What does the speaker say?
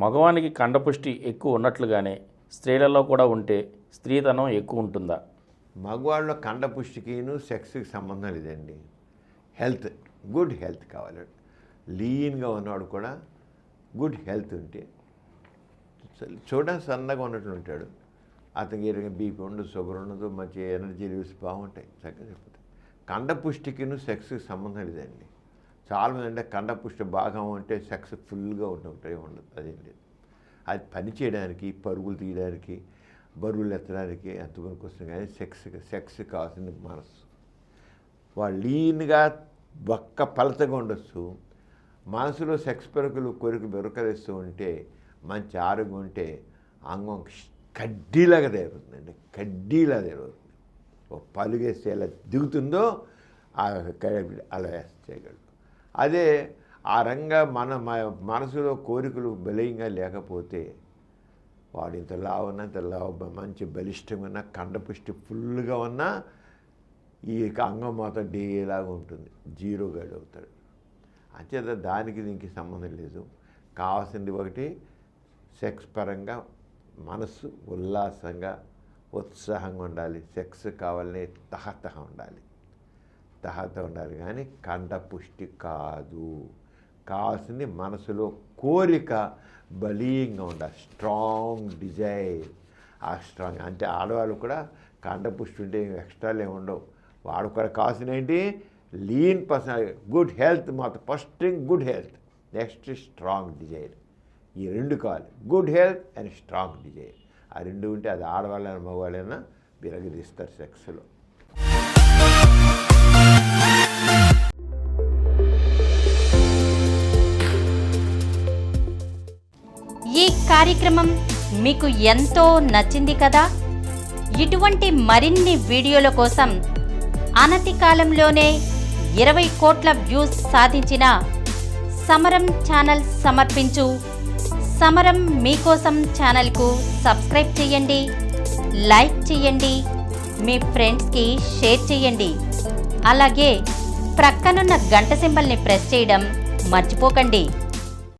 మగవానికి కండపుష్టి ఎక్కువ ఉన్నట్లుగానే స్త్రీలలో కూడా ఉంటే స్త్రీతనం ఎక్కువ ఉంటుందా? మగవాళ్ళలో కండపుష్టికిను సెక్స్కి సంబంధం లేదండి. హెల్త్, గుడ్ హెల్త్ కావాలి. లీన్గా ఉన్నవాడు కూడా గుడ్ హెల్త్ ఉంటే చూడడానికి సన్నగా ఉన్నట్లు ఉంటాడు. అతనికి బీపీ ఉండదు, షుగర్ ఉండదు, మంచి ఎనర్జీ లెవెల్స్ బాగుంటాయి. చక్కగా చెప్తాయి. కండపుష్టికిను సెక్స్కి సంబంధం లేదండి. చాలామంది అంటే కండపుష్టి బాగా ఉంటే సెక్స్ ఫుల్గా ఉంటాయి, ఉండదు. అదేం లేదు. అది పని చేయడానికి, పరుగులు తీయడానికి, బరువులు ఎత్తడానికి ఎంతవరకు వస్తుంది. కానీ సెక్స్ కావాల్సిన మనసు. వాళ్ళు లీన్గా ఒక్క పలతగా ఉండొచ్చు. మనసులో సెక్స్ కోరికలు బెరకలేస్తూ ఉంటే, మంచి ఆరోగ్యం ఉంటే అంగం కడ్డీలాగా తయారవుతుందండి. కడ్డీలాగా తయారవుతుంది. ఒక పలుగేస్తే ఎలా దిగుతుందో అలా చేయగలరు. అదే ఆ రంగా మన మనసులో కోరికలు బలీయంగా లేకపోతే వాడు ఇంత లావు ఉన్నా, ఇంత లావు మంచి బలిష్టంగా ఉన్నా, కండపుష్టి ఫుల్గా ఉన్నా ఈ అంగం మాత్రం డేలాగా ఉంటుంది. జీరో గైడ్ అవుతాడు. అంచేత దానికి దీనికి సంబంధం లేదు. కావాల్సింది ఒకటి, సెక్స్ పరంగా మనసు ఉల్లాసంగా ఉత్సాహంగా ఉండాలి. సెక్స్ కావాలని తహతహ ఉండాలి. కానీ కండపుష్టి కాదు. కావాల్సింది మనసులో కోరిక బలీయంగా ఉండాలి. Strong desire. ఆ స్ట్రాంగ్ అంటే ఆడవాళ్ళు కూడా కండపుష్టి ఉంటే ఎక్స్ట్రాలు ఏమి ఉండవు. వాడు కూడా కావాల్సిన ఏంటి, లీన్ పర్సన్, గుడ్ హెల్త్. మాత్రం first thing good health, next strong desire. ఈ రెండు కావాలి, good health and strong desire. ఆ రెండు ఉంటే అది ఆడవాళ్ళైనా మగవాళ్ళైనా విరగదీస్తారు సెక్స్లో. ఈ కార్యక్రమం మీకు ఎంతో నచ్చింది కదా? ఇటువంటి మరిన్ని వీడియోల కోసం అనతి కాలంలోనే 20 కోట్ల వ్యూస్ సాధించిన సమరం ఛానల్ సమర్పించు సమరం మీకోసం ఛానల్కు సబ్స్క్రైబ్ చేయండి, లైక్ చేయండి, మీ ఫ్రెండ్స్కి షేర్ చేయండి. అలాగే ప్రక్కనున్న గంట సింబల్ని ప్రెస్ చేయడం మర్చిపోకండి.